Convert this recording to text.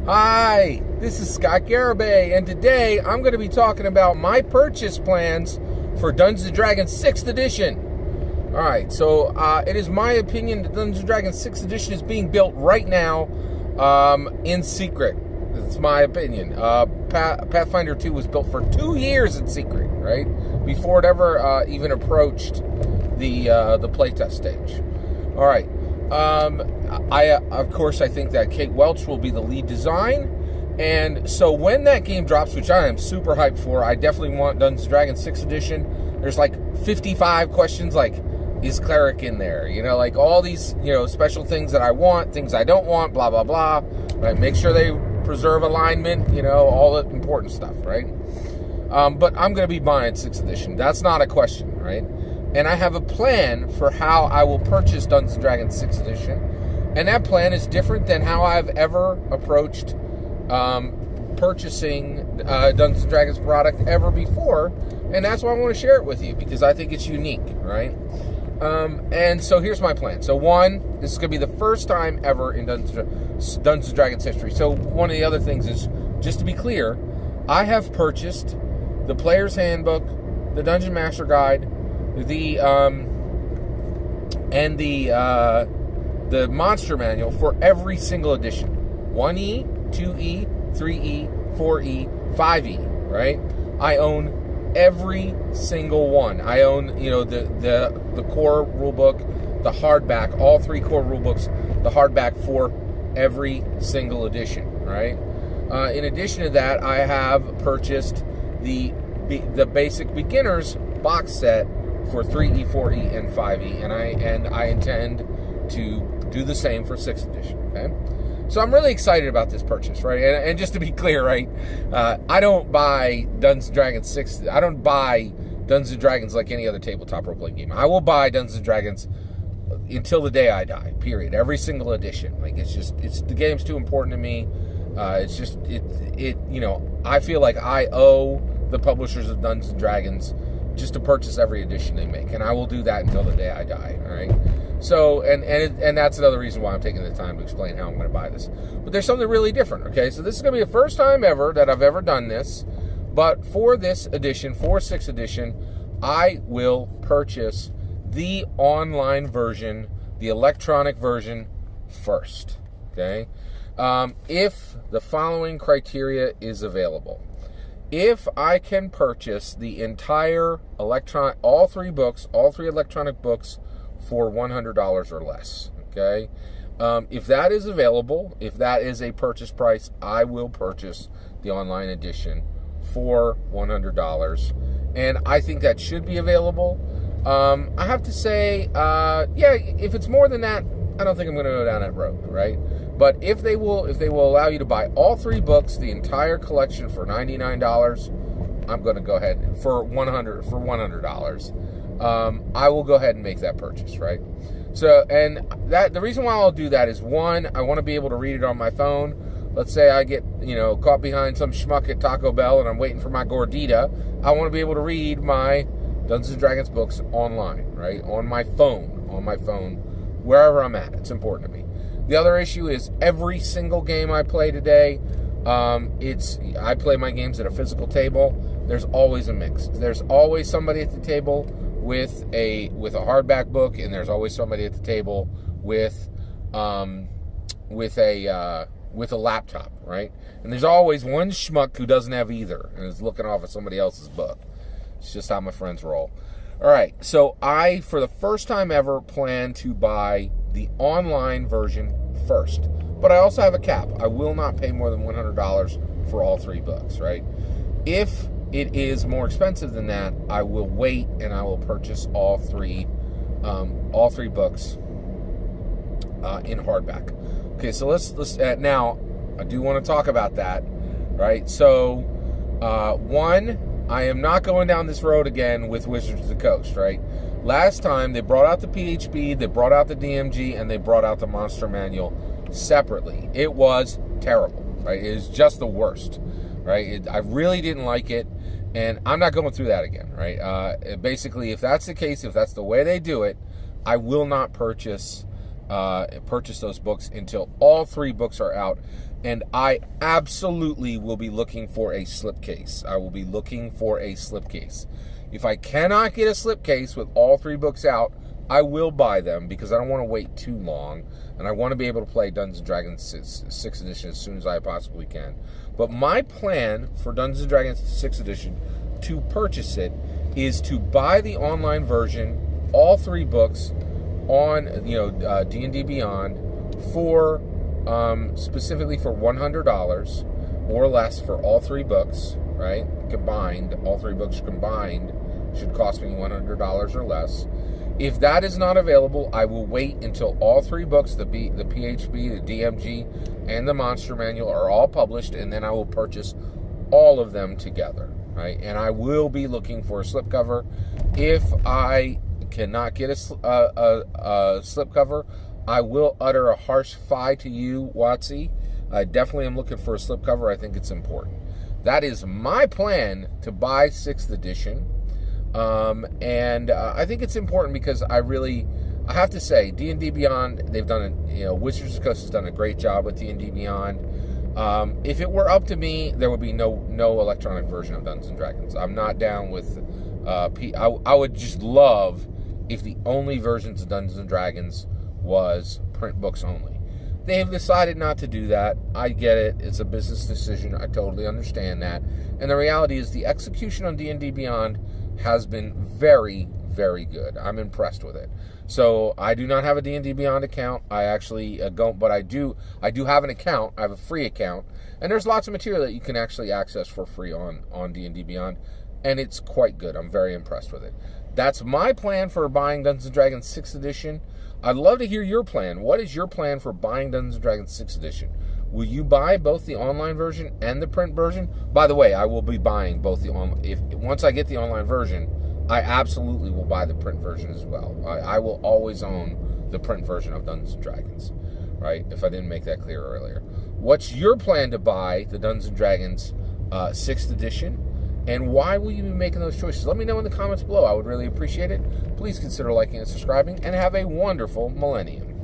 Hi, this is Scott Garibay, and today I'm going to be talking about my purchase plans for Dungeons & Dragons 6th Edition. Alright, so it is my opinion that Dungeons & Dragons 6th Edition is being built right now in secret. It's my opinion. Pathfinder 2 was built for 2 years in secret, right? Before it ever even approached the playtest stage. Alright. Of course, I think that Kate Welch will be the lead design, and so when that game drops, which I am super hyped for, I definitely want Dungeons & Dragons 6th Edition. There's like 55 questions, like, is cleric in there? You know, like all these, special things that I want, things I don't want, blah, blah, blah. Right? Make sure they preserve alignment, all the important stuff, right? But I'm going to be buying 6th Edition. That's not a question, right? And I have a plan for how I will purchase Dungeons & Dragons 6th Edition. And that plan is different than how I've ever approached purchasing Dungeons & Dragons product ever before. And that's why I want to share it with you, because I think it's unique, right? And so here's my plan. So one, this is going to be the first time ever in Dungeons & Dragons history. So one of the other things is, just to be clear, I have purchased the Player's Handbook, the Dungeon Master Guide, the Monster Manual for every single edition. 1E, 2E, 3E, 4E, 5E, right? I own every single one. I own, the core rulebook, the hardback, all 3 core rulebooks, the hardback for every single edition, right? In addition to that, I have purchased the basic beginners box set for 3E, 4E, and 5E, and I intend to do the same for 6th edition, okay? So I'm really excited about this purchase, right? And just to be clear, right, I don't buy Dungeons & Dragons 6th, I don't buy Dungeons & Dragons like any other tabletop role-playing game. I will buy Dungeons & Dragons until the day I die, period. Every single edition. Like, the game's too important to me. I feel like I owe the publishers of Dungeons & Dragons just to purchase every edition they make, and I will do that until the day I die. All right. So, and that's another reason why I'm taking the time to explain how I'm going to buy this. But there's something really different. Okay, so this is going to be the first time ever that I've ever done this. But for this edition, for 6th edition, I will purchase the online version, the electronic version first. Okay, if the following criteria is available. If I can purchase the entire all 3 electronic books for $100 or less, okay? If that is available, if that is a purchase price, I will purchase the online edition for $100. And I think that should be available. I have to say, if it's more than that, I don't think I'm going to go down that road, right? But if they will allow you to buy all 3 books, the entire collection for $99, I'm going to go ahead for $100. I will go ahead and make that purchase, right? So, and that the reason why I'll do that is, one, I want to be able to read it on my phone. Let's say I get caught behind some schmuck at Taco Bell and I'm waiting for my gordita. I want to be able to read my Dungeons & Dragons books online, right? On my phone, wherever I'm at. It's important to me. The other issue is every single game I play today, I play my games at a physical table. There's always a mix. There's always somebody at the table with a hardback book, and there's always somebody at the table with a laptop, right? And there's always one schmuck who doesn't have either and is looking off at somebody else's book. It's just how my friends roll. All right, so I, for the first time ever, plan to buy the online version first. But I also have a cap. I will not pay more than $100 for all 3 books, right? If it is more expensive than that, I will wait and I will purchase all 3 books in hardback. Okay, so let's now, I do want to talk about that, right? So, one, I am not going down this road again with Wizards of the Coast, right? Last time, they brought out the PHB, they brought out the DMG, and they brought out the Monster Manual separately. It was terrible, right? It was just the worst, right? I really didn't like it, and I'm not going through that again, right? Basically, if that's the case, if that's the way they do it, I will not purchase those books until all 3 books are out. And I absolutely will be looking for a slipcase. I will be looking for a slipcase. If I cannot get a slipcase with all 3 books out, I will buy them because I don't want to wait too long. And I want to be able to play Dungeons & Dragons 6th edition as soon as I possibly can. But my plan for Dungeons & Dragons 6th edition to purchase it is to buy the online version, all 3 books on D&D Beyond for specifically for $100 or less for all 3 books, right? Combined, all 3 books combined should cost me $100 or less. If that is not available, I will wait until all 3 books, the PHB, the DMG, and the Monster Manual are all published, and then I will purchase all of them together, right? And I will be looking for a slipcover. If I cannot get a slipcover, I will utter a harsh fie to you, Watsy. I definitely am looking for a slipcover. I think it's important. That is my plan to buy 6th edition. And I think it's important because I have to say, D&D Beyond, they've done it, Wizards of the Coast has done a great job with D&D Beyond. If it were up to me, there would be no electronic version of Dungeons & Dragons. I'm not down with, I would just love if the only versions of Dungeons & Dragons was print books only. They have decided not to do that. I get it. It's a business decision. I totally understand that. And the reality is the execution on D&D Beyond has been very, very good. I'm impressed with it. So I do not have a D&D Beyond account. I actually don't, but I do have an account. I have a free account. And there's lots of material that you can actually access for free on D&D Beyond. And it's quite good. I'm very impressed with it. That's my plan for buying Dungeons & Dragons 6th edition. I'd love to hear your plan. What is your plan for buying Dungeons & Dragons 6th edition? Will you buy both the online version and the print version? By the way, I will be buying both the once I get the online version, I absolutely will buy the print version as well. I will always own the print version of Dungeons & Dragons, right? If I didn't make that clear earlier. What's your plan to buy the Dungeons & Dragons 6th edition? And why will you be making those choices? Let me know in the comments below. I would really appreciate it. Please consider liking and subscribing, and have a wonderful millennium.